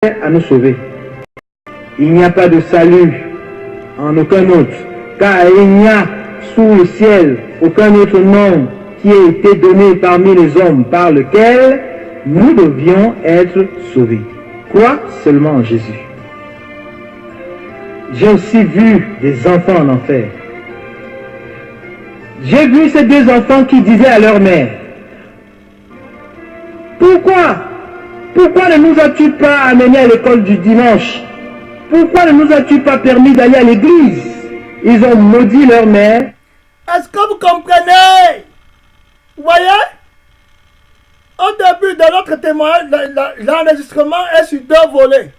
à nous sauver. Il n'y a pas de salut en aucun autre, car il n'y a sous le ciel aucun autre nom qui ait été donné parmi les hommes par lequel nous devions être sauvés. Crois seulement en Jésus. J'ai aussi vu des enfants en enfer. J'ai vu ces deux enfants qui disaient à leur mère, pourquoi ne nous as-tu pas amenés à l'école du dimanche? Pourquoi ne nous as-tu pas permis d'aller à l'église? Ils ont maudit leur mère. Est-ce que vous comprenez? Vous voyez? Au début de notre témoignage, l'enregistrement est sur 2 volets.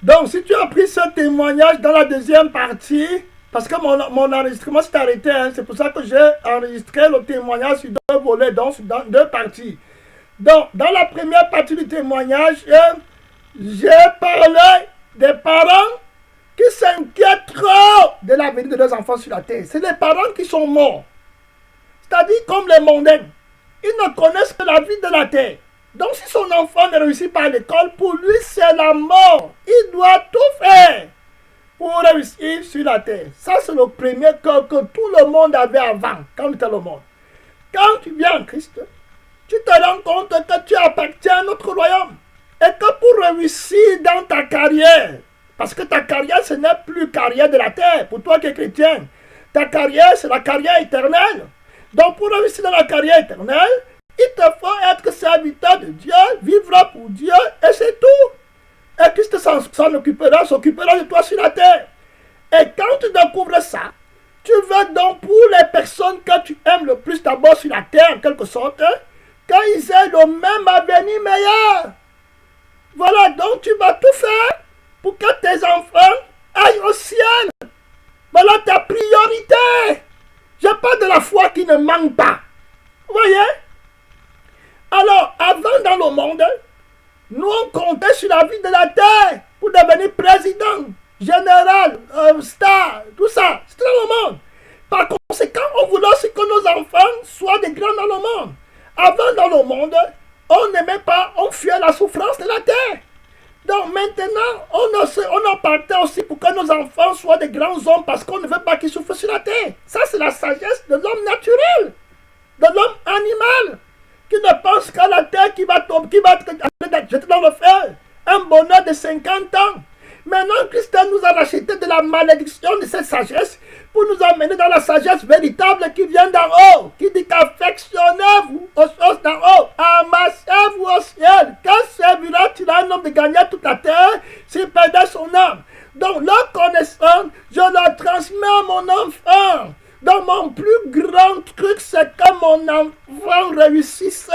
Donc, si tu as pris ce témoignage dans la deuxième partie, parce que mon enregistrement s'est arrêté, hein, c'est pour ça que j'ai enregistré le témoignage sur 2 volets, donc dans 2 parties. Donc, dans la première partie du témoignage, j'ai parlé des parents qui s'inquiètent trop de l'avenir de leurs enfants sur la terre. C'est les parents qui sont morts. C'est-à-dire comme les mondains. Ils ne connaissent que la vie de la terre. Donc si son enfant ne réussit pas à l'école, pour lui c'est la mort. Il doit tout faire pour réussir sur la terre. Ça c'est le premier cœur que tout le monde avait avant, quand il était le monde. Quand tu viens en Christ, tu te rends compte que tu appartiens à notre royaume. Et que pour réussir dans ta carrière, parce que ta carrière ce n'est plus carrière de la terre, pour toi qui es chrétien, ta carrière c'est la carrière éternelle. Donc pour réussir dans la carrière éternelle, il te faut être serviteur de Dieu, vivre pour Dieu, et c'est tout. Et Christ s'en occupera de toi sur la terre. Et quand tu découvres ça, tu veux donc pour les personnes que tu aimes le plus d'abord sur la terre, en quelque sorte, qu'ils aient le même avenir meilleur. Voilà, donc tu vas tout faire pour que tes enfants aillent au ciel. Voilà ta priorité. J'ai pas de la foi qui ne manque pas. Vous voyez? Alors, avant dans le monde, nous on comptait sur la vie de la terre pour devenir président, général, star, tout ça. C'était dans le monde. Par conséquent, on voulait aussi que nos enfants soient des grands dans le monde. Avant dans le monde, on n'aimait pas, on fuyait la souffrance de la terre. Donc maintenant, on en partait aussi pour que nos enfants soient des grands hommes parce qu'on ne veut pas qu'ils souffrent sur la terre. Ça, c'est la sagesse de l'homme naturel, de l'homme animal, qui ne pense qu'à la terre qui va tomber, qui va être jetée dans le feu. Un bonheur de 50 ans. Maintenant, Christ nous a racheté de la malédiction de cette sagesse pour nous amener dans la sagesse véritable qui vient d'en haut, qui dit qu'affectionnez-vous aux choses d'en haut, amassez-vous au ciel. Que servira-t-il à un homme de gagner toute la terre s'il perdait son âme? Donc, leur connaissance, je leur transmets à mon enfant. Donc, mon plus grand truc, c'est que mon enfant réussisse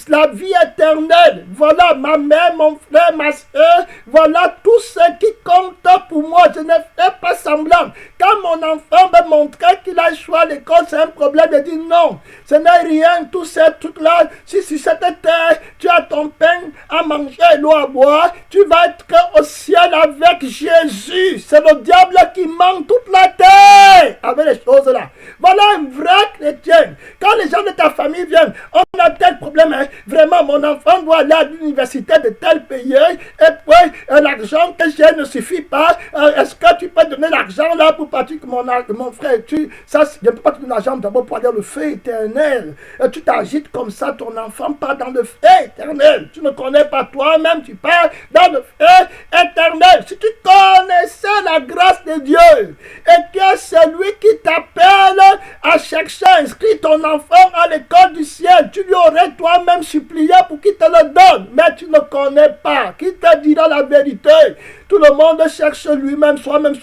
la vie éternelle. Voilà ma mère, mon frère, ma soeur. Voilà tout ce qui compte pour moi. Je ne fais pas semblant. Quand mon enfant me montrait qu'il a échoué à l'école, c'est un problème. Je dis non. Ce n'est rien, tous ces trucs-là. Si sur cette terre, tu as ton pain à manger et l'eau à boire, tu vas être au ciel avec Jésus. C'est le diable qui manque toute la terre avec les choses-là. Voilà un vrai chrétien. Quand les gens de ta famille viennent, on a tel problème, hein. Vraiment, mon enfant doit aller à l'université de tel pays, et puis l'argent que j'ai ne suffit pas. Est-ce que tu peux donner l'argent là pour partir que mon frère, je ne peux pas te donner l'argent d'abord pour aller dans le feu éternel. Tu t'agites comme ça, ton enfant part dans le feu éternel. Tu ne connais pas toi-même, tu pars dans le feu éternel. Si tu connaissais la grâce de Dieu et que c'est lui qui t'appelle à chercher à inscrire ton enfant à l'école du ciel, tu lui aurais toi-même supplié pour qu'il te le donne, mais tu ne connais pas. Qui te dira la vérité? Tout le monde cherche lui-même, soi-même.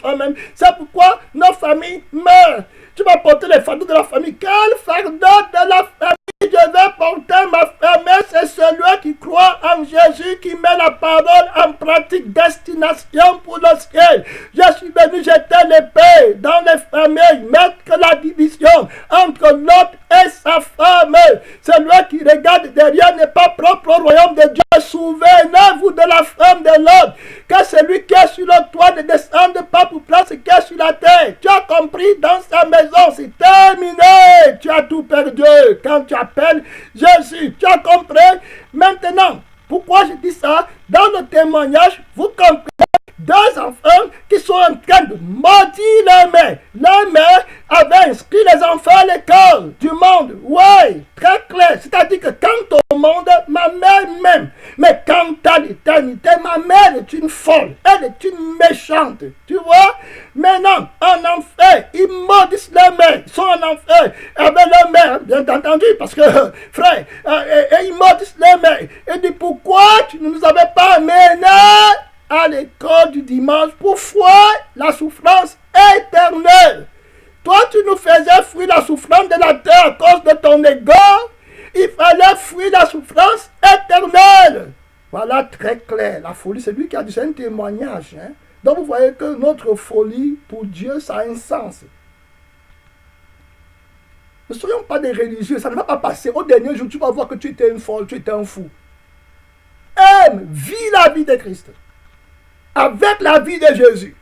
C'est pourquoi nos familles meurent. Tu vas porter les fardeaux de la famille. Quel fardeau de la famille je vais porter, ma famille? C'est celui qui croit en Jésus, qui met la parole en pratique, destination pour le ciel. Je suis venu jeter l'épée dans les familles, mettre la division entre l'autre et sa femme. Celui qui regarde derrière n'est pas propre au royaume de Dieu. Souvenez-vous de la femme de l'autre, que celui qui est sur le toit ne descende pas pour prendre ce qui est sur la terre. Tu as compris, dans sa maison, c'est terminé. Tu as tout perdu quand tu appelles Jésus. Tu as compris? Maintenant, Pourquoi je dis ça? Dans le témoignage, vous comprenez deux enfants qui sont en train de maudire leur mère. Leur mère avait inscrit les enfants à l'école du monde. Oui, très clair. C'est-à-dire que quant au monde, ma mère m'aime. Mais quant à l'éternité, ma mère est une folle. Elle est une méchante. Tu vois? Maintenant, en enfer, ils maudissent leur mère. Ils sont en enfer avec leur mère, bien entendu, parce que, frère, et ils maudissent leur mère. Et dit, pourquoi tu ne nous avais pas amenés à l'école du dimanche pour fuir la souffrance éternelle? Toi, tu nous faisais fuir la souffrance de la terre à cause de ton ego. Il fallait fuir la souffrance éternelle. Voilà, très clair. La folie, c'est lui qui a dit, c'est un témoignage. Hein? Donc, vous voyez que notre folie, pour Dieu, ça a un sens. Ne soyons pas des religieux, ça ne va pas passer. Au dernier jour, tu vas voir que tu étais une folle, tu étais un fou. Aime, vis la vie de Christ. Avec la vie de Jésus.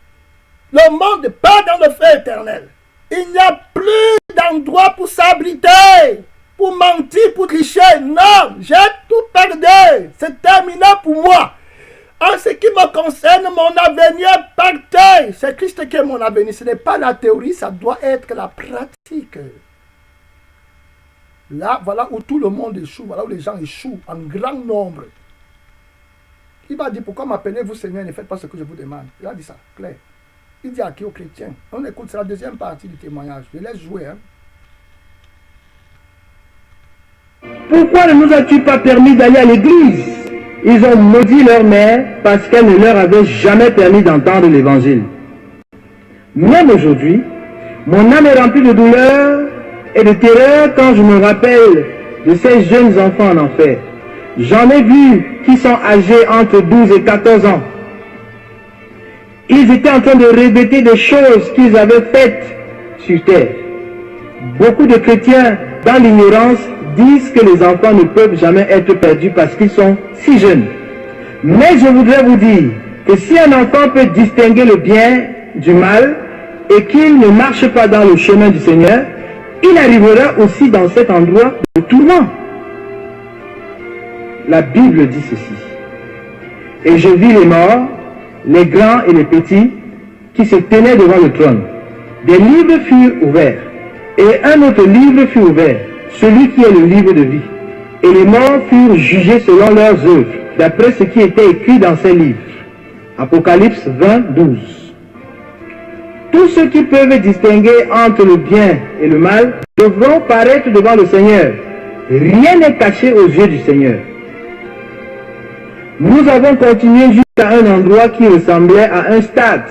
Le monde n'est pas dans le feu éternel. Il n'y a plus d'endroit pour s'abriter, pour mentir, pour tricher. Non, j'ai tout perdu. C'est terminé pour moi. En ce qui me concerne, mon avenir est parti. C'est Christ qui est mon avenir. Ce n'est pas la théorie, ça doit être la pratique. Là, voilà où tout le monde échoue. Voilà où les gens échouent en grand nombre. Il va dire, pourquoi m'appelez-vous Seigneur, ne faites pas ce que je vous demande. Il a dit ça, clair. Il dit à qui? Aux chrétiens. On écoute, c'est la deuxième partie du témoignage. Je laisse jouer. Hein. Pourquoi ne nous as-tu pas permis d'aller à l'église? Ils ont maudit leur mère parce qu'elle ne leur avait jamais permis d'entendre l'évangile. Même aujourd'hui, mon âme est remplie de douleur et de terreur quand je me rappelle de ces jeunes enfants en enfer. J'en ai vu qui sont âgés entre 12 et 14 ans. Ils étaient en train de répéter des choses qu'ils avaient faites sur terre. Beaucoup de chrétiens, dans l'ignorance, disent que les enfants ne peuvent jamais être perdus parce qu'ils sont si jeunes. Mais je voudrais vous dire que si un enfant peut distinguer le bien du mal et qu'il ne marche pas dans le chemin du Seigneur, il arrivera aussi dans cet endroit de tourment. La Bible dit ceci. Et je vis les morts, les grands et les petits, qui se tenaient devant le trône. Des livres furent ouverts, et un autre livre fut ouvert, celui qui est le livre de vie. Et les morts furent jugés selon leurs œuvres, d'après ce qui était écrit dans ces livres. Apocalypse 20, 12. Tous ceux qui peuvent distinguer entre le bien et le mal devront paraître devant le Seigneur. Rien n'est caché aux yeux du Seigneur. Nous avons continué jusqu'à un endroit qui ressemblait à un stade.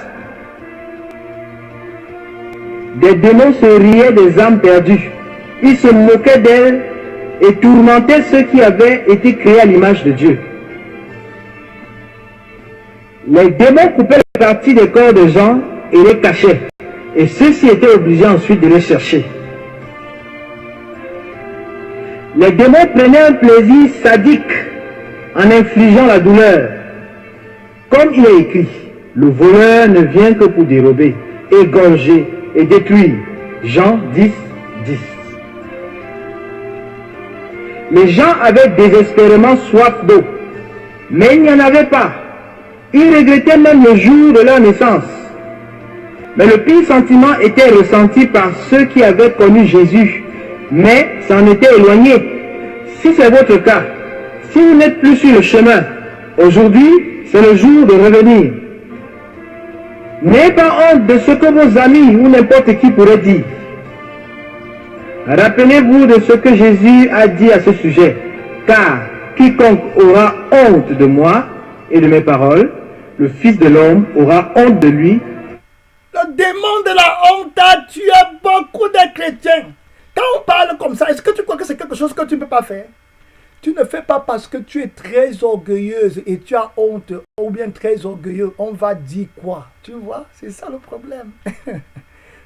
Des démons se riaient des âmes perdues. Ils se moquaient d'elles et tourmentaient ceux qui avaient été créés à l'image de Dieu. Les démons coupaient les parties des corps des gens et les cachaient. Et ceux-ci étaient obligés ensuite de les chercher. Les démons prenaient un plaisir sadique en infligeant la douleur. Comme il est écrit, le voleur ne vient que pour dérober, égorger et détruire. Jean 10, 10. Les gens avaient désespérément soif d'eau, mais il n'y en avait pas. Ils regrettaient même le jour de leur naissance. Mais le pire sentiment était ressenti par ceux qui avaient connu Jésus, mais s'en étaient éloignés. Si c'est votre cas, si vous n'êtes plus sur le chemin, aujourd'hui, c'est le jour de revenir. N'ayez pas honte de ce que vos amis ou n'importe qui pourrait dire. Rappelez-vous de ce que Jésus a dit à ce sujet. Car quiconque aura honte de moi et de mes paroles, le Fils de l'homme aura honte de lui. Le démon de la honte a tué beaucoup de chrétiens. Quand on parle comme ça, est-ce que tu crois que c'est quelque chose que tu ne peux pas faire? Tu ne fais pas parce que tu es très orgueilleuse et tu as honte ou bien très orgueilleux. On va dire quoi? Tu vois? C'est ça le problème.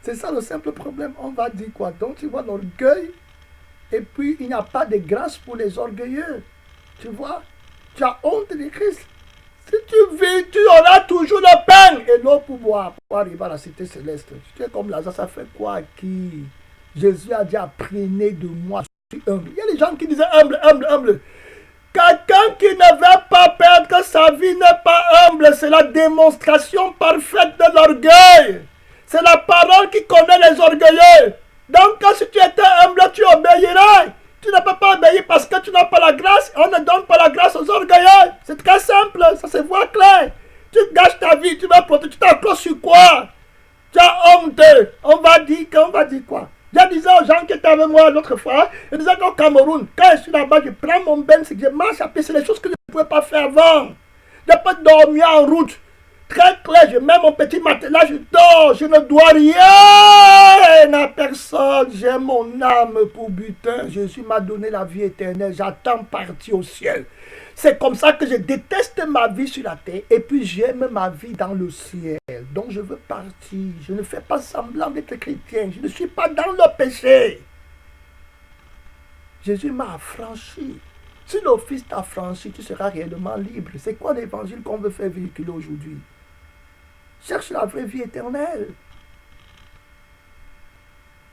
C'est ça le simple problème. On va dire quoi? Donc tu vois l'orgueil et puis il n'y a pas de grâce pour les orgueilleux. Tu vois? Tu as honte de Christ. Si tu vis, tu auras toujours le pain et l'eau pour boire, pour arriver à la cité céleste. Tu es comme Lazare, ça fait quoi qui? Jésus a dit, apprenez de moi, je suis humble. Il y a des gens qui disaient humble, humble, humble. Quelqu'un qui ne veut pas perdre sa vie n'est pas humble. C'est la démonstration parfaite de l'orgueil. C'est la parole qui connaît les orgueilleux. Donc, si tu étais humble, tu obéirais. Tu ne peux pas obéir parce que tu n'as pas la grâce. On ne donne pas la grâce aux orgueilleux. C'est très simple, ça se voit clair. Tu gâches ta vie, tu vas protéger. Tu t'accroches sur quoi? Tu as honte. On va dire quoi? Je disais aux gens qui étaient avec moi l'autre fois, je disais qu'au Cameroun, quand je suis là-bas, je prends mon ben, c'est que je marche à pied, c'est les choses que je ne pouvais pas faire avant. Je peux dormir en route. Très clair, je mets mon petit matelas, je dors, je ne dois rien à personne. J'ai mon âme pour butin. Jésus m'a donné la vie éternelle, j'attends partir au ciel. C'est comme ça que je déteste ma vie sur la terre et puis j'aime ma vie dans le ciel. Donc je veux partir. Je ne fais pas semblant d'être chrétien. Je ne suis pas dans le péché. Jésus m'a affranchi. Si le Fils t'a affranchi, tu seras réellement libre. C'est quoi l'évangile qu'on veut faire véhiculer aujourd'hui? Cherche la vraie vie éternelle.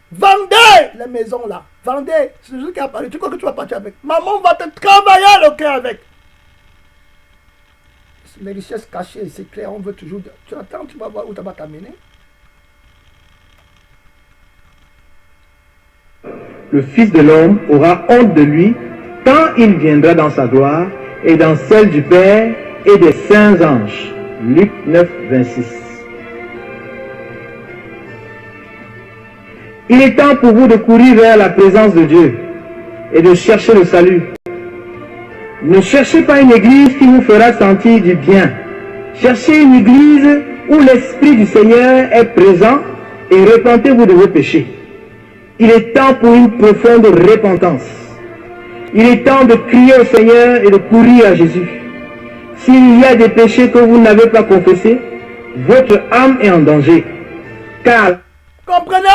Vendez les maisons là. Vendez. C'est Jésus qui a parlé. Tu crois que tu vas partir avec? Maman va te travailler le cœur avec. Les richesses cachées, c'est clair, on veut toujours... Tu attends, tu vas voir où ça va t'amener. Le Fils de l'homme aura honte de lui quand il viendra dans sa gloire et dans celle du Père et des saints anges. Luc 9, 26. Il est temps pour vous de courir vers la présence de Dieu et de chercher le salut. Ne cherchez pas une église qui vous fera sentir du bien. Cherchez une église où l'Esprit du Seigneur est présent et repentez-vous de vos péchés. Il est temps pour une profonde repentance. Il est temps de crier au Seigneur et de courir à Jésus. S'il y a des péchés que vous n'avez pas confessés, votre âme est en danger. Car... Comprenez?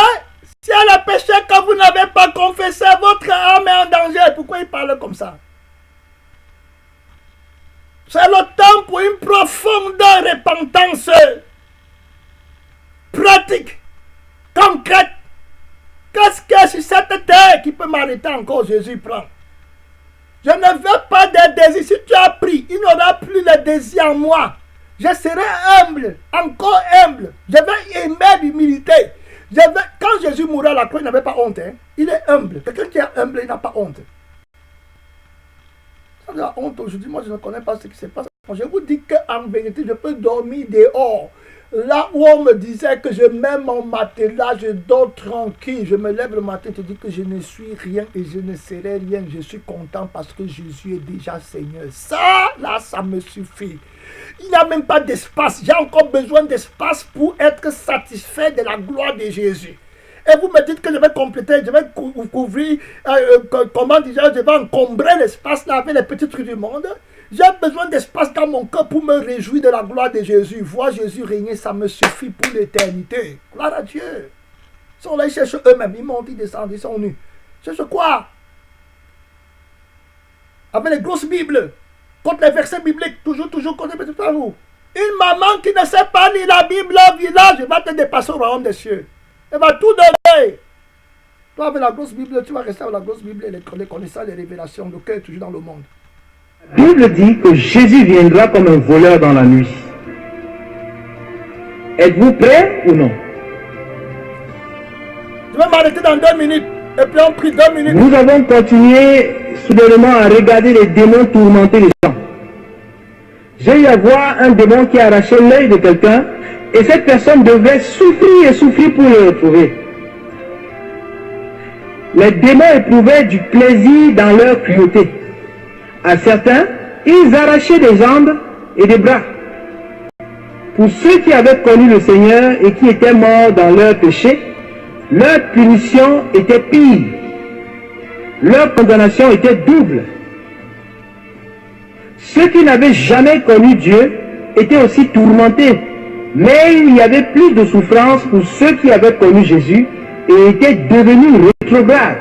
S'il y a des péchés que vous n'avez pas confessés, votre âme est en danger. Pourquoi il parle comme ça? C'est le temps pour une profonde repentance pratique, concrète. Qu'est-ce que c'est cette terre qui peut m'arrêter encore? Jésus prend. Je ne veux pas de désir. Si tu as pris, il n'y aura plus le désir en moi. Je serai humble, encore humble. Je vais aimer l'humilité. Quand Jésus mourra à la croix, il n'avait pas honte. Hein? Il est humble. Quelqu'un qui est humble, il n'a pas honte. La honte aujourd'hui, moi je ne connais pas ce qui se passe. Je vous dis qu'en vérité, je peux dormir dehors. Là où on me disait que je mets mon matelas, je dors tranquille. Je me lève le matin, je dis que je ne suis rien et je ne serai rien. Je suis content parce que Jésus est déjà Seigneur. Ça, là, ça me suffit. Il n'y a même pas d'espace. J'ai encore besoin d'espace pour être satisfait de la gloire de Jésus. Et vous me dites que je vais compléter, je vais couvrir, comment dire, je vais encombrer l'espace là avec les petits trucs du monde. J'ai besoin d'espace dans mon cœur pour me réjouir de la gloire de Jésus. Voir Jésus régner, ça me suffit pour l'éternité. Gloire à Dieu. Ils sont là, ils cherchent eux-mêmes, ils montent, ils descendent, ils sont nus. Ils cherchent quoi? Avec les grosses Bibles, contre les versets bibliques, toujours contre les versets vous. Une maman qui ne sait pas lire la Bible au village, va te dépasser au royaume des cieux. Elle va tout donner. Toi, avec la grosse Bible, tu vas rester avec la grosse Bible et les connaissances, les révélations. Le cœur est toujours dans le monde. La Bible dit que Jésus viendra comme un voleur dans la nuit. Êtes-vous prêts ou non? Je vais m'arrêter dans 2 minutes. Et puis on prie 2 minutes. Nous avons continué soudainement à regarder les démons tourmenter les gens. J'ai eu à voir un démon qui arrachait l'œil de quelqu'un. Et cette personne devait souffrir et souffrir pour le retrouver. Les démons éprouvaient du plaisir dans leur cruauté. À certains, ils arrachaient des jambes et des bras. Pour ceux qui avaient connu le Seigneur et qui étaient morts dans leur péché, leur punition était pire. Leur condamnation était double. Ceux qui n'avaient jamais connu Dieu étaient aussi tourmentés. Mais il y avait plus de souffrance pour ceux qui avaient connu Jésus et étaient devenus rétrogrades.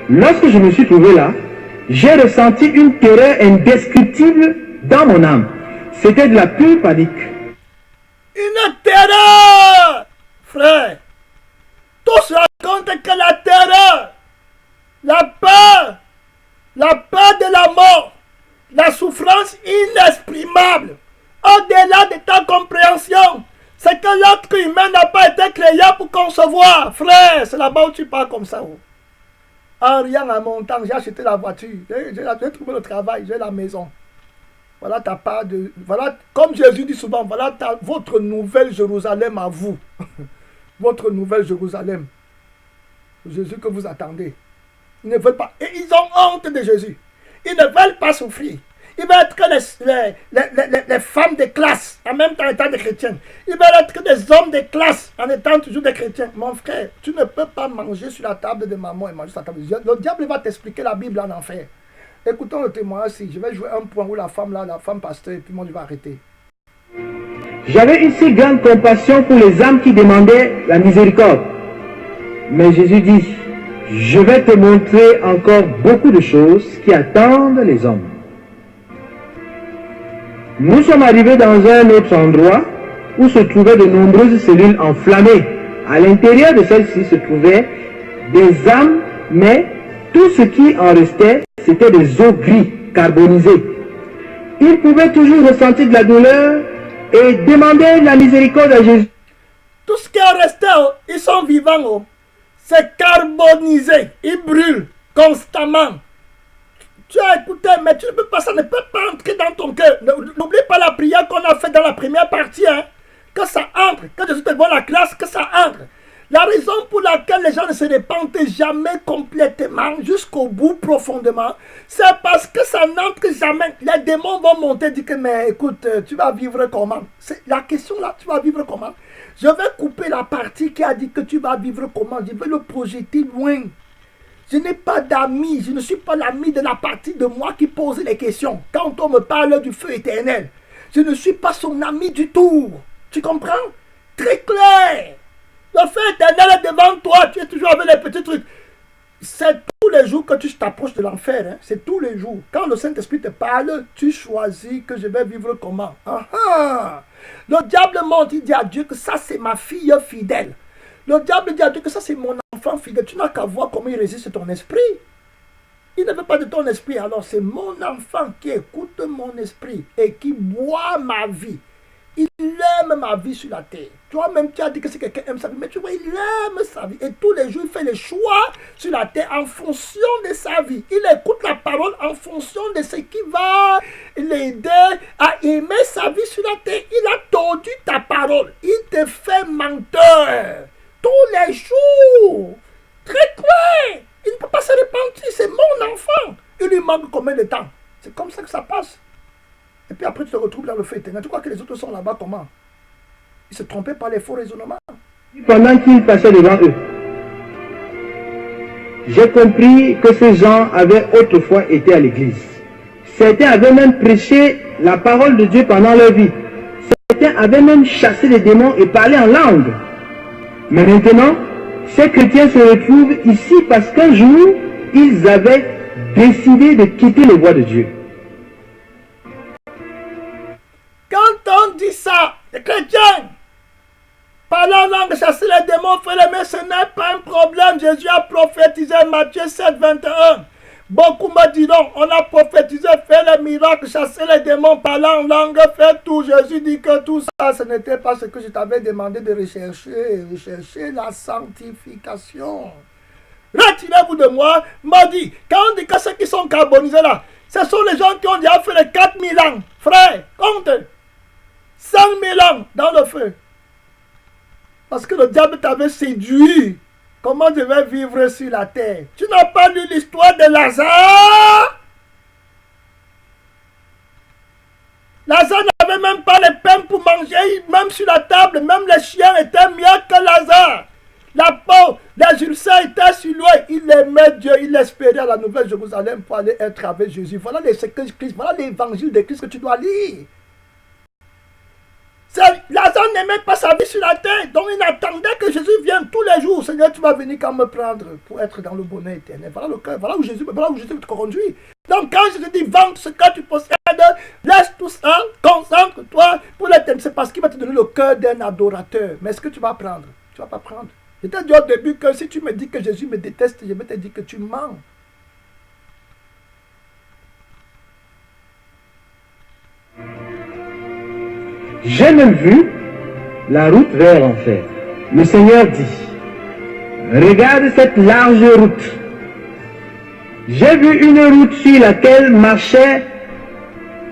Lorsque je me suis trouvé là, j'ai ressenti une terreur indescriptible dans mon âme. C'était de la pure panique. Une terreur, frère. Tous racontent que la terreur, la peur de la mort, la souffrance inexprimable, au-delà de ta compréhension. C'est que l'être humain n'a pas été créé pour concevoir. Frère, c'est là-bas où tu parles comme ça. Oh. En rien à mon temps, j'ai acheté la voiture, j'ai trouvé le travail, j'ai la maison. Voilà ta part de... Voilà, comme Jésus dit souvent, voilà votre nouvelle Jérusalem à vous. Votre nouvelle Jérusalem. Jésus que vous attendez. Ils ne veulent pas. Et ils ont honte de Jésus. Ils ne veulent pas souffrir. Ils veulent être les femmes de classe, en même temps étant des chrétiennes. Ils veulent être des hommes de classe, en étant toujours des chrétiens. Mon frère, tu ne peux pas manger sur la table de maman et manger sur la table de Dieu. Le diable va t'expliquer la Bible en enfer. Écoutons le témoignage ici. Je vais jouer un point où la femme pasteur, et puis moi je vais arrêter. J'avais une si grande compassion pour les âmes qui demandaient la miséricorde. Mais Jésus dit, je vais te montrer encore beaucoup de choses qui attendent les hommes. Nous sommes arrivés dans un autre endroit où se trouvaient de nombreuses cellules enflammées. À l'intérieur de celles-ci se trouvaient des âmes, mais tout ce qui en restait, c'était des os gris, carbonisés. Ils pouvaient toujours ressentir de la douleur et demander la miséricorde à Jésus. Tout ce qui en restait, oh, ils sont vivants. Oh. C'est carbonisé. Ils brûlent constamment. Tu as écouté, mais tu ne peux pas, ça ne peut pas entrer dans ton cœur. N'oublie pas la prière qu'on a faite dans la première partie. Hein. Que ça entre. Que Jésus te voit la classe, que ça entre. La raison pour laquelle les gens ne se répandent jamais complètement, jusqu'au bout profondément, c'est parce que ça n'entre jamais. Les démons vont monter et dire que, mais écoute, tu vas vivre comment? C'est la question là, tu vas vivre comment? Je vais couper la partie qui a dit que tu vas vivre comment. Je vais le projeter loin. Je n'ai pas d'amis, je ne suis pas l'ami de la partie de moi qui pose les questions. Quand on me parle du feu éternel, je ne suis pas son ami du tout. Tu comprends? Très clair. Le feu éternel est devant toi, tu es toujours avec les petits trucs. C'est tous les jours que tu t'approches de l'enfer. Hein? C'est tous les jours. Quand le Saint-Esprit te parle, tu choisis que je vais vivre comment. Le diable monte, il dit à Dieu que ça c'est ma fille fidèle. Le diable dit à Dieu que ça c'est mon enfant fidèle. Tu n'as qu'à voir comment il résiste ton esprit. Il ne veut pas de ton esprit. Alors c'est mon enfant qui écoute mon esprit et qui boit ma vie. Il aime ma vie sur la terre. Toi-même, tu as dit que c'est quelqu'un aime sa vie, mais tu vois, il aime sa vie. Et tous les jours, il fait les choix sur la terre en fonction de sa vie. Il écoute la parole en fonction de ce qui va l'aider à aimer sa vie sur la terre. Il a tordu ta parole. Il te fait menteur. Tous les jours. Très clair. Il ne peut pas se repentir. C'est mon enfant. Il lui manque combien de temps? C'est comme ça que ça passe. Et puis après, tu te retrouves dans le feu éternel. Tu crois que les autres sont là-bas comment? Ils se trompaient par les faux raisonnements. Pendant qu'ils passaient devant eux, j'ai compris que ces gens avaient autrefois été à l'église. Certains avaient même prêché la parole de Dieu pendant leur vie. Certains avaient même chassé les démons et parlé en langue. Mais maintenant, ces chrétiens se retrouvent ici parce qu'un jour, ils avaient décidé de quitter les voies de Dieu. Quand on dit ça, les chrétiens, parler en langue, chasser les démons, faire les mains, ce n'est pas un problème. Jésus a prophétisé Matthieu 7, 21. Beaucoup me diront, on a prophétisé, fait les miracles, chasser les démons, parler en langue, faire tout. Jésus dit que tout ça, ce n'était pas ce que je t'avais demandé de rechercher. Rechercher la sanctification. Retirez-vous de moi, m'a dit. Quand on dit que ceux qui sont carbonisés là, ce sont les gens qui ont déjà fait les 4000 ans. Frère, compte. 5000 ans dans le feu. Parce que le diable t'avait séduit. Comment je vais vivre sur la terre? Tu n'as pas lu l'histoire de Lazare? Lazare n'avait même pas les pains pour manger, même sur la table, même les chiens étaient mieux que Lazare. La peau, les ulcères étaient sur lui. Il aimait Dieu, il espérait à la Nouvelle Jérusalem pour aller être avec Jésus. Voilà les secrets de Christ, voilà l'évangile de Christ que tu dois lire. Lazare n'aimait pas sa vie sur la terre, donc il attendait que Jésus vienne tous les jours. Seigneur, tu vas venir quand me prendre pour être dans le bonheur éternel. Voilà le cœur, voilà où Jésus te conduit. Donc quand Jésus dit, vends ce que tu possèdes, laisse tout ça, concentre-toi pour l'éternel. C'est parce qu'il va te donner le cœur d'un adorateur. Mais est-ce que tu vas prendre? Tu ne vas pas prendre. Je t'ai dit au début que si tu me dis que Jésus me déteste, je vais te dire que tu mens. J'ai même vu la route vers l'enfer. Le Seigneur dit, regarde cette large route. J'ai vu une route sur laquelle marchait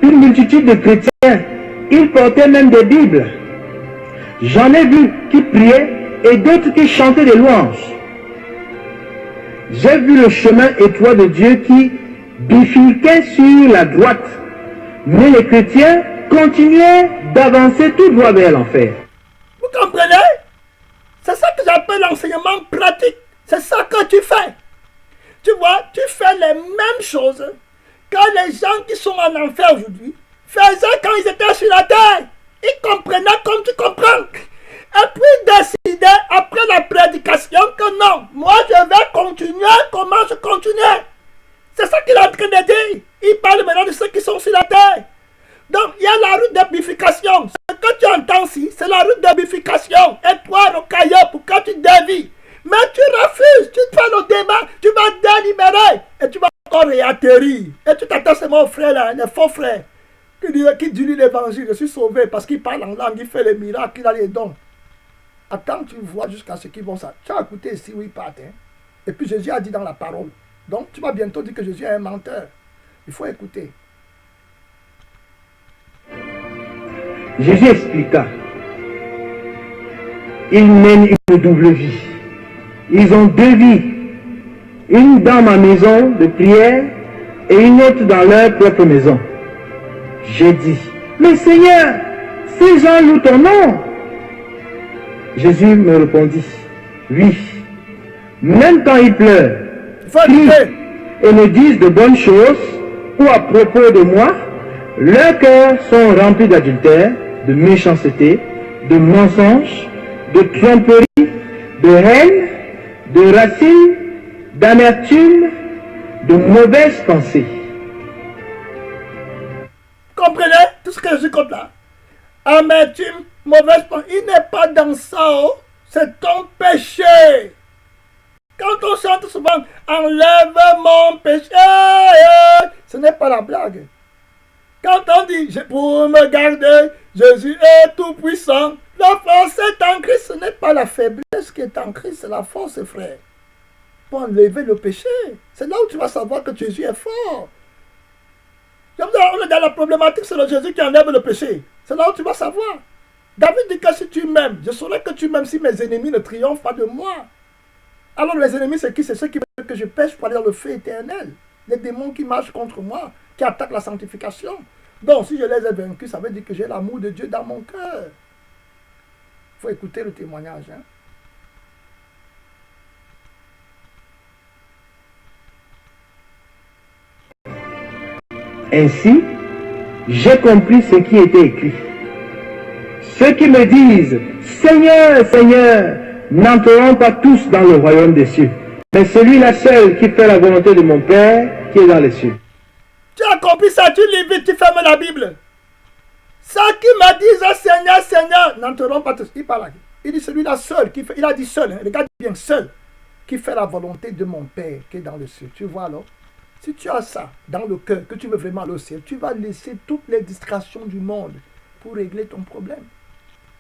une multitude de chrétiens. Ils portaient même des Bibles. J'en ai vu qui priaient et d'autres qui chantaient des louanges. J'ai vu le chemin étroit de Dieu qui bifurquait sur la droite. Mais les chrétiens continuaient d'avancer tout droit vers l'enfer. Vous comprenez? C'est ça que j'appelle l'enseignement pratique. C'est ça que tu fais. Tu vois, tu fais les mêmes choses que les gens qui sont en enfer aujourd'hui faisaient quand ils étaient sur la terre. Ils comprenaient comme tu comprends. Et puis décidaient après la prédication que non, moi je vais continuer comment je continuais. C'est ça qu'il est en train de dire. Il parle maintenant de ceux qui sont sur la terre. Donc il y a la route de bifurcation. Ce que tu entends ici, c'est la route de bifurcation. Et toi, rocailleux, pourquoi tu dévis? Mais tu refuses, tu fais le débat, tu vas délibérer. Et tu vas encore réatterrir. Et tu t'attends seulement aux frères là, les faux frères, qui disent l'évangile, je suis sauvé parce qu'il parle en langue, il fait les miracles, il a les dons. Attends, tu vois jusqu'à ce qu'ils vont ça. Tu as écouté ici où ils partent. Hein? Et puis Jésus a dit dans la parole. Donc tu vas bientôt dire que Jésus est un menteur. Il faut écouter. Jésus expliqua. Ils mènent une double vie. Ils ont deux vies. Une dans ma maison de prière et une autre dans leur propre maison. J'ai dit, mais Seigneur, ces gens louent ton nom. Jésus me répondit, oui, même quand ils pleurent, crient et me disent de bonnes choses, ou à propos de moi, leurs cœurs sont remplis d'adultère, de méchanceté, de mensonges, de tromperie, de haine, de racisme, d'amertume, de mauvaises pensées. Comprenez tout ce que Jésus compte là? Amertume, mauvaise pensée, il n'est pas dans ça, oh. C'est ton péché. Quand on chante souvent, enlève mon péché, ce n'est pas la blague. Quand on dit, pour me garder, Jésus est tout puissant, la force est en Christ, ce n'est pas la faiblesse qui est en Christ, c'est la force, frère. Pour enlever le péché, c'est là où tu vas savoir que Jésus est fort. On est dans la problématique, c'est le Jésus qui enlève le péché. C'est là où tu vas savoir. David dit que si tu m'aimes, je saurai que tu m'aimes si mes ennemis ne triomphent pas de moi. Alors les ennemis, c'est qui? C'est ceux qui veulent que je pêche pour aller dans le feu éternel. Les démons qui marchent contre moi, qui attaquent la sanctification. Donc si je les ai vaincus, ça veut dire que j'ai l'amour de Dieu dans mon cœur. Il faut écouter le témoignage. Hein? Ainsi, j'ai compris ce qui était écrit. Ceux qui me disent, Seigneur, Seigneur, n'entreront pas tous dans le royaume des cieux, mais celui-là seul qui fait la volonté de mon Père qui est dans les cieux. Tu as compris ça, tu lis vite, tu fermes la Bible. Ceux qui me disent, Seigneur, Seigneur, n'entreront pas tous. Il parle là. Il dit celui-là seul, qui fait, il a dit seul, hein, regarde bien, seul, qui fait la volonté de mon Père qui est dans les cieux. Tu vois alors? Si tu as ça dans le cœur, que tu veux vraiment aller au ciel, tu vas laisser toutes les distractions du monde pour régler ton problème.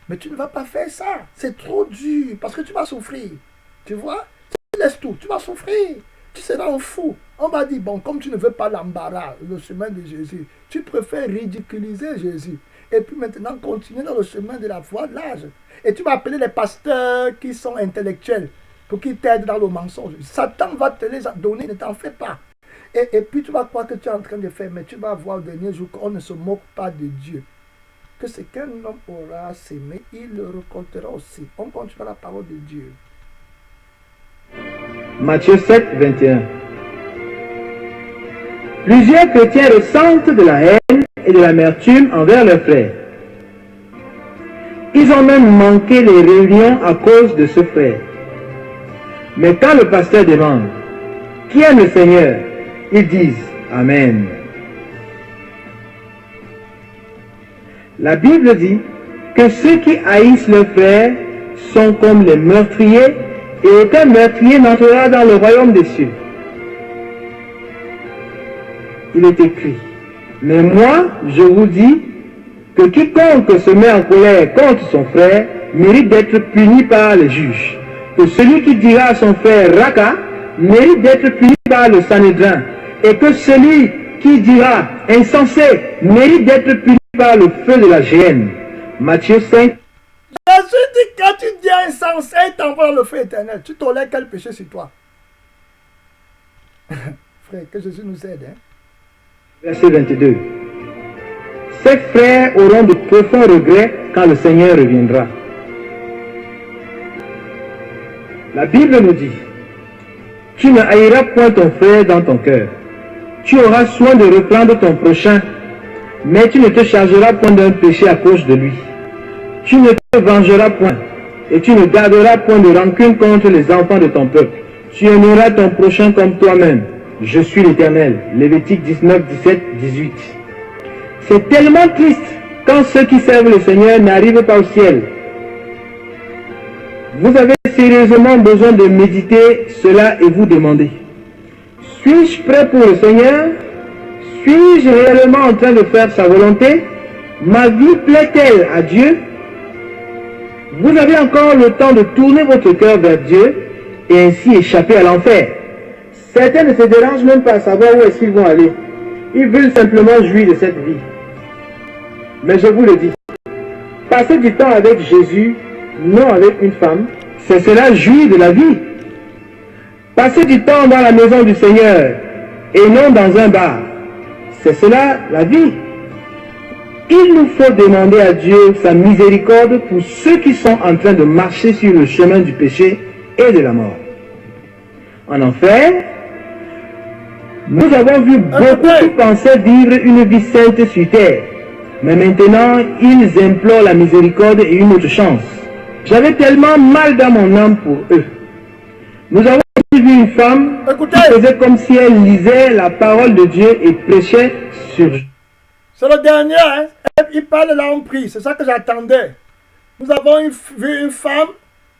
Mais tu ne vas pas faire ça. C'est trop dur parce que tu vas souffrir. Tu vois? Tu laisses tout. Tu vas souffrir. Tu seras un fou. On va dire, bon, comme tu ne veux pas l'embarras, le chemin de Jésus, tu préfères ridiculiser Jésus. Et puis maintenant, continuer dans le chemin de la voie de l'âge. Et tu vas appeler les pasteurs qui sont intellectuels pour qu'ils t'aident dans le mensonge. Satan va te les donner, ne t'en fais pas. Et puis tu vas croire que tu es en train de faire, mais tu vas voir au dernier jour qu'on ne se moque pas de Dieu. Que ce qu'un homme aura sémé, il le récoltera aussi. On continue la parole de Dieu. Matthieu 7, 21. Plusieurs chrétiens ressentent de la haine et de l'amertume envers leurs frères. Ils ont même manqué les réunions à cause de ce frère. Mais quand le pasteur demande « Qui aime le Seigneur ?» ils disent « Amen ». La Bible dit que ceux qui haïssent leurs frères sont comme les meurtriers et aucun meurtrier n'entrera dans le royaume des cieux. Il est écrit, mais moi je vous dis que quiconque se met en colère contre son frère mérite d'être puni par les juges. Que celui qui dira à son frère Raka mérite d'être puni par le Sanhédrin. Et que celui qui dira insensé mérite d'être puni par le feu de la géhenne. Matthieu 5. Jésus dit quand tu dis insensé, il t'envoie dans le feu éternel. Tu tolères quel péché sur toi? Frère, que Jésus nous aide. Hein? Verset 22. Ses frères auront de profonds regrets quand le Seigneur reviendra. La Bible nous dit, tu ne haïras point ton frère dans ton cœur. Tu auras soin de reprendre ton prochain, mais tu ne te chargeras point d'un péché à cause de lui. Tu ne te vengeras point, et tu ne garderas point de rancune contre les enfants de ton peuple. Tu aimeras ton prochain comme toi-même. Je suis l'Éternel. Lévitique 19, 17, 18. C'est tellement triste quand ceux qui servent le Seigneur n'arrivent pas au ciel. Vous avez sérieusement besoin de méditer cela et vous demander, suis-je prêt pour le Seigneur? Suis-je réellement en train de faire sa volonté? Ma vie plaît-elle à Dieu? Vous avez encore le temps de tourner votre cœur vers Dieu et ainsi échapper à l'enfer. Certains ne se dérangent même pas à savoir où est-ce qu'ils vont aller. Ils veulent simplement jouir de cette vie. Mais je vous le dis, passer du temps avec Jésus, non avec une femme, c'est cela jouir de la vie. Passer du temps dans la maison du Seigneur et non dans un bar, c'est cela la vie. Il nous faut demander à Dieu sa miséricorde pour ceux qui sont en train de marcher sur le chemin du péché et de la mort. En enfer, nous avons vu beaucoup qui pensaient vivre une vie sainte sur terre. Mais maintenant, ils implorent la miséricorde et une autre chance. J'avais tellement mal dans mon âme pour eux. Nous avons vu une femme qui faisait comme si elle lisait la parole de Dieu et prêchait sur... C'est le dernier, hein? Il parle là en prie, c'est ça que j'attendais. Nous avons vu une femme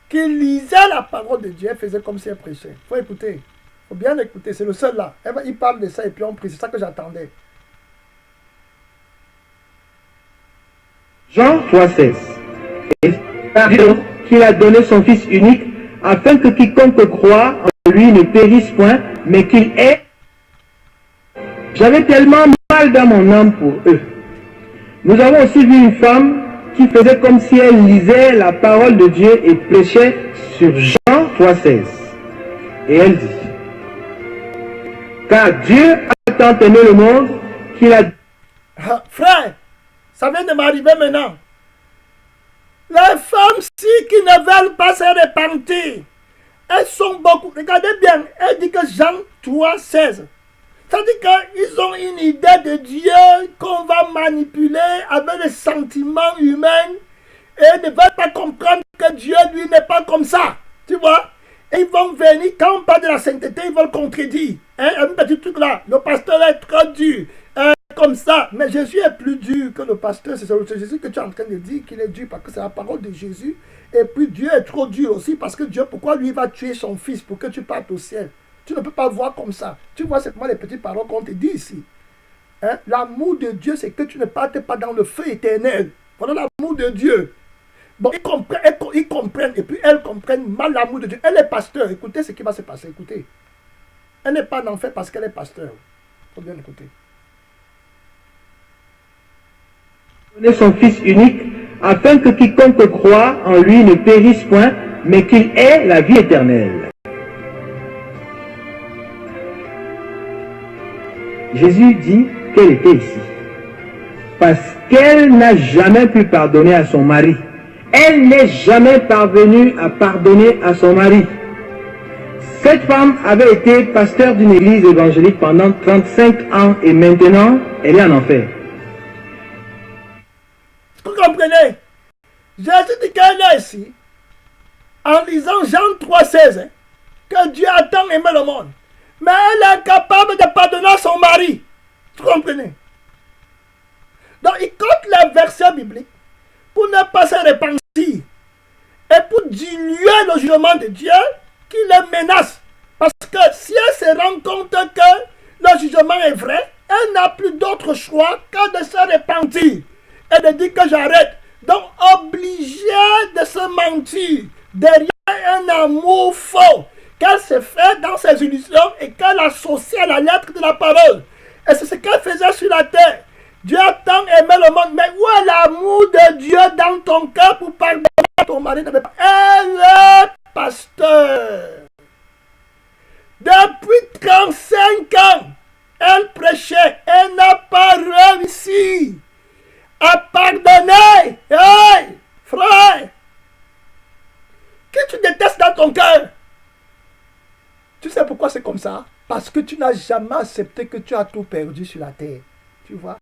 qui lisait la parole de Dieu, elle faisait comme si elle prêchait. Il faut écouter, il faut bien écouter, c'est le seul là. Il parle de ça et puis on prie, c'est ça que j'attendais. Jean 3,16. Et qu'il a donné son Fils unique, afin que quiconque croit en lui ne périsse point, mais qu'il ait... J'avais tellement mal dans mon âme pour eux. Nous avons aussi vu une femme qui faisait comme si elle lisait la parole de Dieu et prêchait sur Jean 3,16. Et elle dit, car Dieu a tant aimé le monde qu'il a... Frère, ça vient de m'arriver maintenant. Les femmes-ci qui ne veulent pas se repentir, elles sont beaucoup. Regardez bien, elle dit que Jean 3,16. Ça dit qu'ils ont une idée de Dieu qu'on va manipuler avec les sentiments humains et ils ne veulent pas comprendre que Dieu, lui, n'est pas comme ça. Tu vois? Et ils vont venir, quand on parle de la sainteté, ils veulent contredire. Hein? Un petit truc là, le pasteur est trop dur. Comme ça, mais Jésus est plus dur que le pasteur. C'est Jésus que tu es en train de dire qu'il est dur parce que c'est la parole de Jésus. Et puis Dieu est trop dur aussi parce que Dieu, pourquoi lui va tuer son fils pour que tu partes au ciel? Tu ne peux pas voir comme ça. Tu vois simplement les petites paroles qu'on te dit ici. Hein? L'amour de Dieu, c'est que tu ne partes pas dans le feu éternel. Voilà l'amour de Dieu. Bon, ils comprennent et puis elles comprennent mal l'amour de Dieu. Elle est pasteur. Écoutez ce qui va se passer. Écoutez. Elle n'est pas en enfer parce qu'elle est pasteur. Il faut bien écouter. Donner son Fils unique, afin que quiconque croit en lui ne périsse point, mais qu'il ait la vie éternelle. Jésus dit qu'elle était ici, parce qu'elle n'a jamais pu pardonner à son mari. Elle n'est jamais parvenue à pardonner à son mari. Cette femme avait été pasteur d'une église évangélique pendant 35 ans et maintenant, elle est en enfer. Vous comprenez? Jésus dit qu'elle est ici, en lisant Jean 3,16, que Dieu a tant aimé le monde. Mais elle est incapable de pardonner à son mari. Vous comprenez? Donc il compte les versets bibliques pour ne pas se repentir et pour diluer le jugement de Dieu qui les menace. Parce que si elle se rend compte que le jugement est vrai, elle n'a plus d'autre choix que de se repentir. et de dire que j'arrête. Donc, obligé de se mentir derrière un amour faux qu'elle se fait dans ses illusions et qu'elle associe à la lettre de la parole. Et c'est ce qu'elle faisait sur la terre. Dieu a tant aimé le monde, mais où est l'amour de Dieu dans ton cœur pour pardonner à ton mari? Elle est pasteur. Depuis 35 ans, elle prêchait, elle n'a pas réussi à pardonner. Hey, frère, que tu détestes dans ton cœur. Tu sais pourquoi c'est comme ça? Parce que tu n'as jamais accepté que tu as tout perdu sur la terre. Tu vois?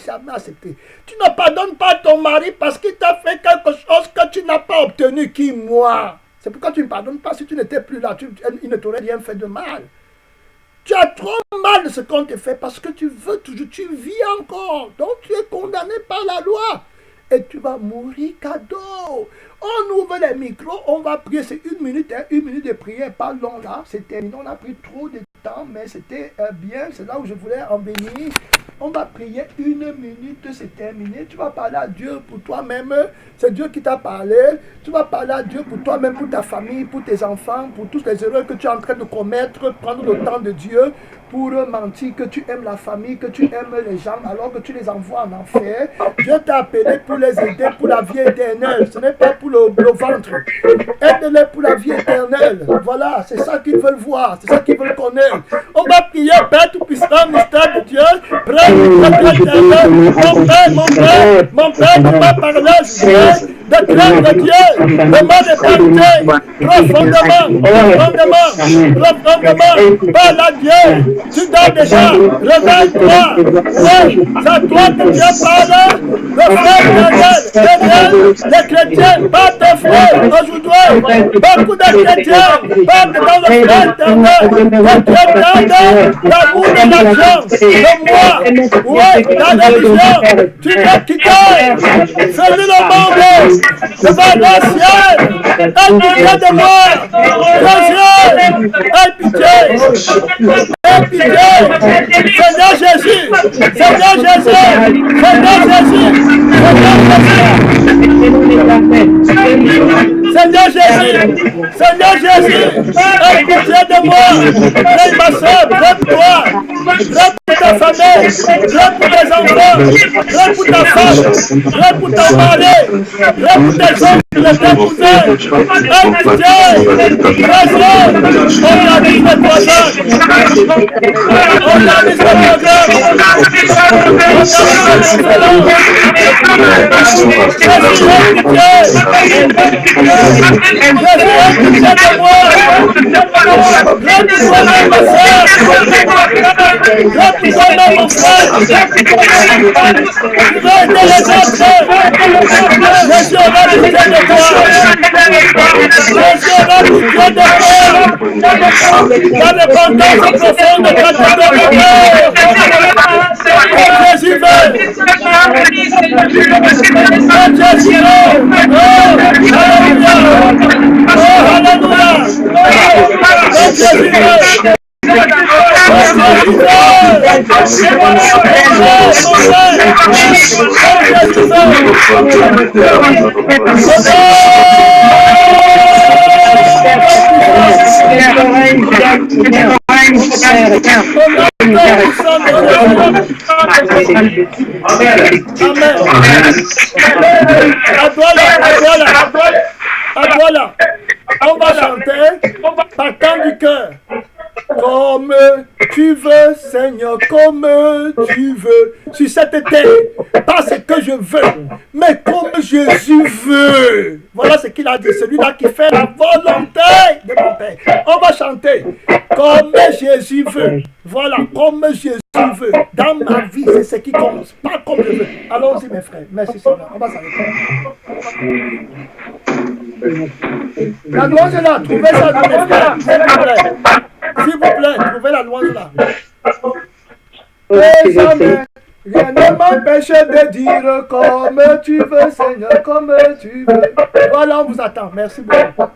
Jamais accepté. Tu ne pardonnes pas ton mari parce qu'il t'a fait quelque chose que tu n'as pas obtenu. Qui, moi? C'est pourquoi tu ne pardonnes pas. Si tu n'étais plus là, il ne t'aurait rien fait de mal. Tu as trop mal de ce qu'on te fait parce que tu veux toujours, tu vis encore. Donc tu es condamné par la loi. Et tu vas mourir cadeau. On ouvre les micros, on va prier. C'est une minute de prière. Pas long là, c'est terminé. On a pris trop de temps, mais c'était bien. C'est là où je voulais en venir. On va prier 1 minute, c'est terminé. Tu vas parler à Dieu pour toi-même. C'est Dieu qui t'a parlé. Tu vas parler à Dieu pour toi-même, pour ta famille, pour tes enfants, pour toutes les erreurs que tu es en train de commettre. Prendre le temps de Dieu pour mentir que tu aimes la famille, que tu aimes les gens, alors que tu les envoies en enfer. Dieu t'a appelé pour les aider pour la vie éternelle. Ce n'est pas pour le ventre. Aide-les pour la vie éternelle. Voilà, c'est ça qu'ils veulent voir. C'est ça qu'ils veulent connaître. On va prier, Père Tout-Puissant, mystère de Dieu. Mon Père, tu m'as parlé, de crainte de Dieu, de mal de parité, profondément, parle à Dieu, tu dois déjà, réveille-toi, oui, c'est à toi que Dieu parle, le frère éternel, les chrétiens, pas tes frères, aujourd'hui, beaucoup de chrétiens, parlent dans le frère éternel, que Dieu t'aide, l'amour de l'argent, de moi, oui, la religion, tu dois quitter, celui le monde, devant le ciel, aie pitié de moi, Jésus, aie pitié, Seigneur Jésus, Seigneur Jésus, Seigneur Jésus, Seigneur Jésus, Seigneur Jésus, aie pitié de moi, prie ma soeur, prie pour toi, prie pour ta famille, prie pour tes enfants, prie pour ta femme, prie pour ton mari, prie pour tes hommes, tes cousins, aie pitié, organise le projet, organise le programme, la dépendance profonde de ta Jésus veut. Jésus veut. Oh, alléluia. Jésus veut. Voilà. On va chanter partant du cœur. Comme tu veux, Seigneur, comme tu veux, sur cette terre, pas ce que je veux, mais comme Jésus veut. Voilà ce qu'il a dit, celui-là qui fait la volonté de mon Père. On va chanter, comme Jésus veut. Voilà, comme Jésus veut. Dans ma vie, c'est ce qui compte, pas comme je veux. Allons-y, mes frères. Merci, Seigneur. On va s'arrêter. La louange est là, trouvez ça dans les frères, s'il vous plaît. S'il vous plaît, trouvez la louange là. Et jamais, rien ne m'empêche de dire comme tu veux, Seigneur, comme tu veux. Voilà, on vous attend. Merci beaucoup.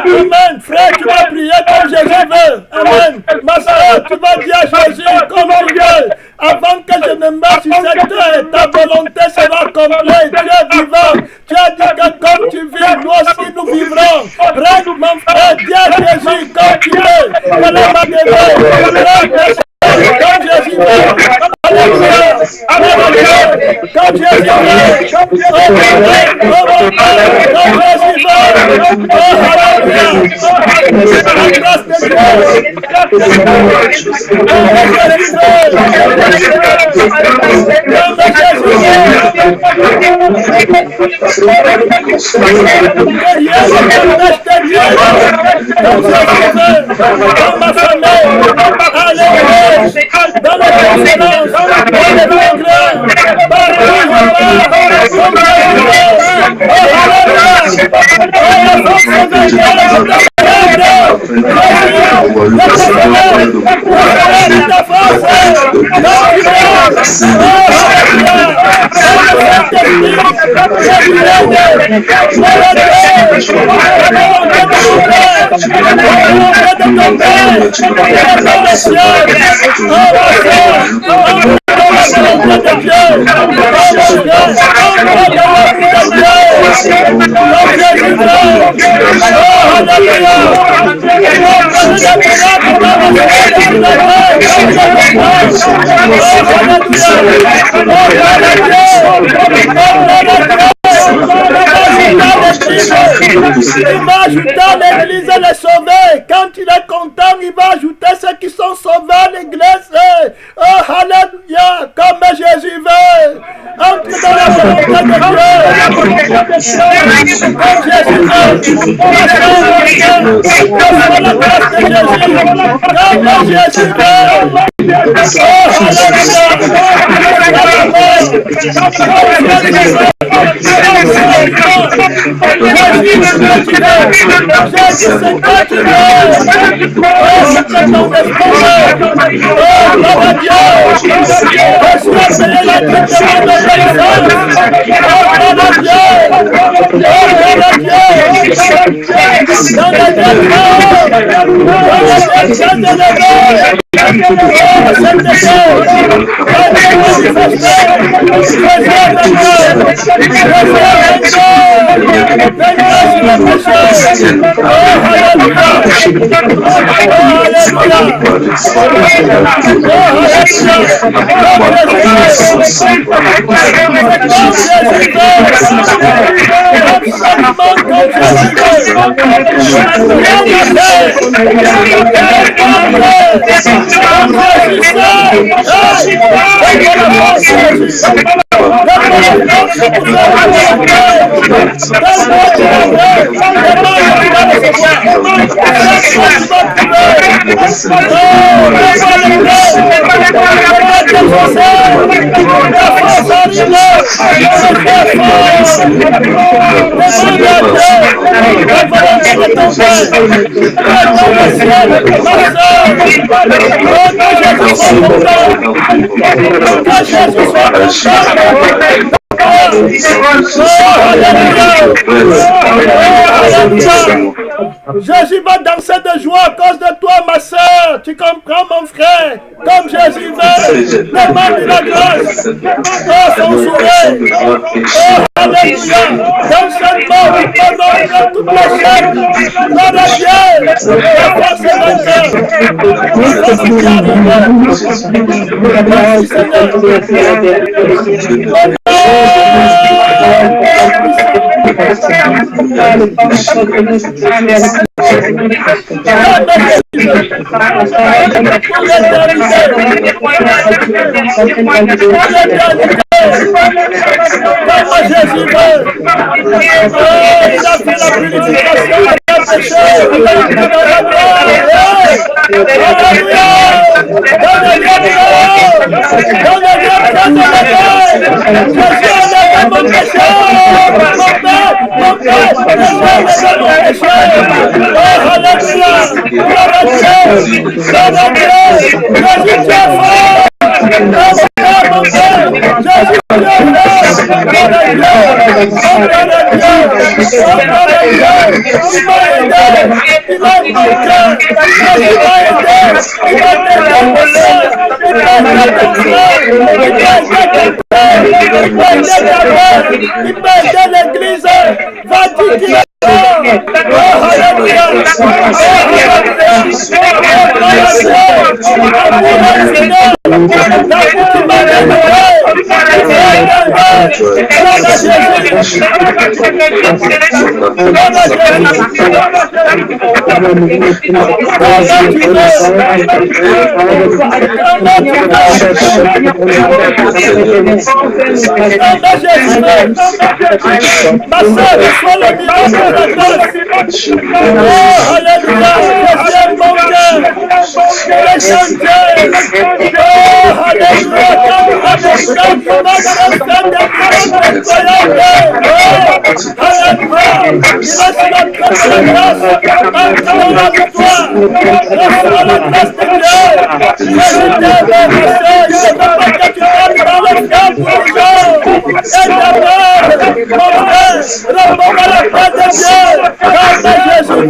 Amen. Frère, tu vas prier comme Jésus veut. Amen. Ma soeur, tu vas dire à Jésus comme tu veux. Avant que je me mette sur cette terre, ta volonté sera complète. Tu es vivant. Tu as dit que comme tu vis, nous aussi nous vivrons. Prête mon frère, dis à Jésus comme tu veux. Voilà ma demande. Comme Jésus veut. Alléluia. Alléluia. Comme Jésus veut. Comme Jésus veut. Oh, alléluia. La grâce de Il va ajouter à l'église les sauvés. Quand il est content, il va ajouter ceux qui sont sauvés à l'église. Oh, alléluia, comme Jésus veut. Entre dans la volonté de Dieu. Comme Jésus veut. Comme la grâce de Jésus. Comme Jésus veut. Oh, Jésus va danser de joie à cause de toi, ma soeur. Tu comprends, mon frère? Comme Jésus veut, demande la grâce. Oh, son sourire. Oh, alléluia. Dans ce mot, tu peux nommer toutes les chaînes. Gloire à Dieu. La force est vainqueur. Merci, Seigneur. Jésus.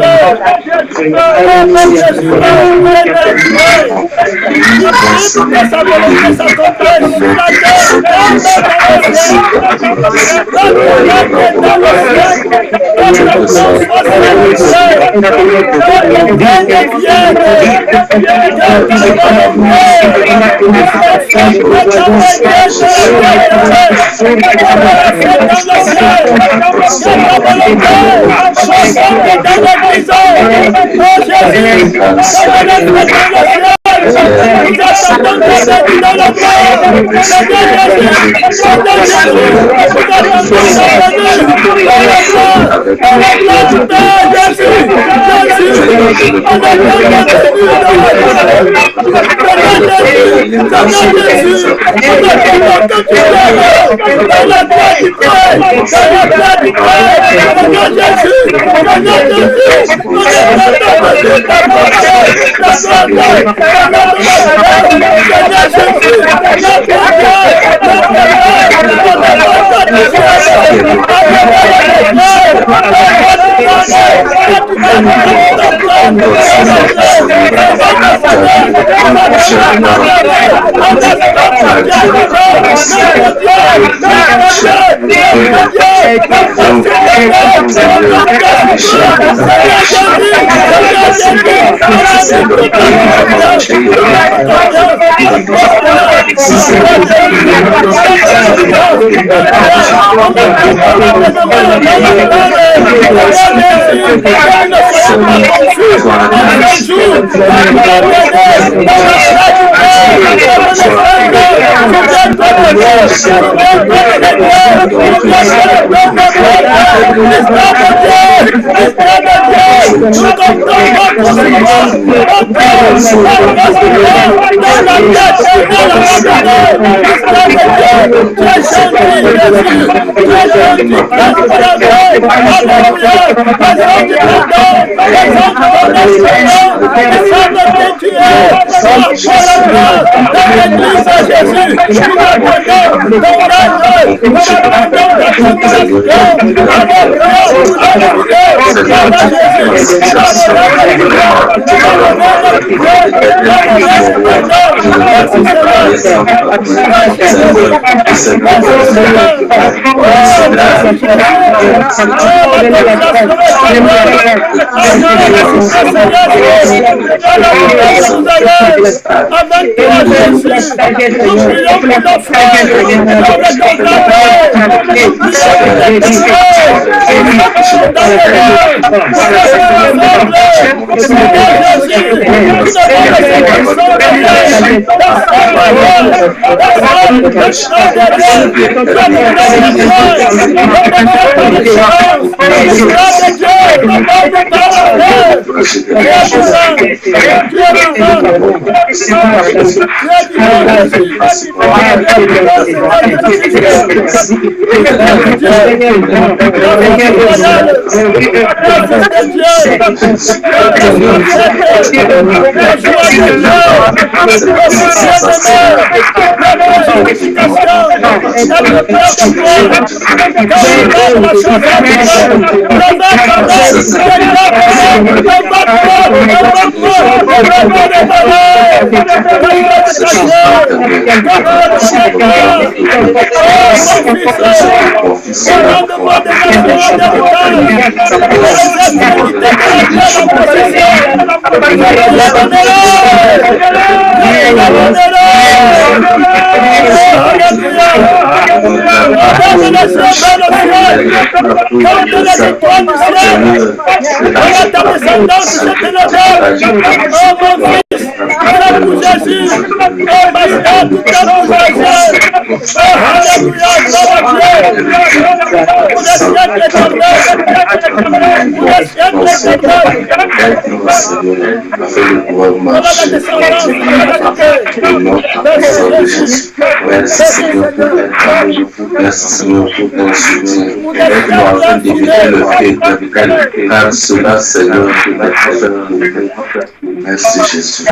Merci Jésus.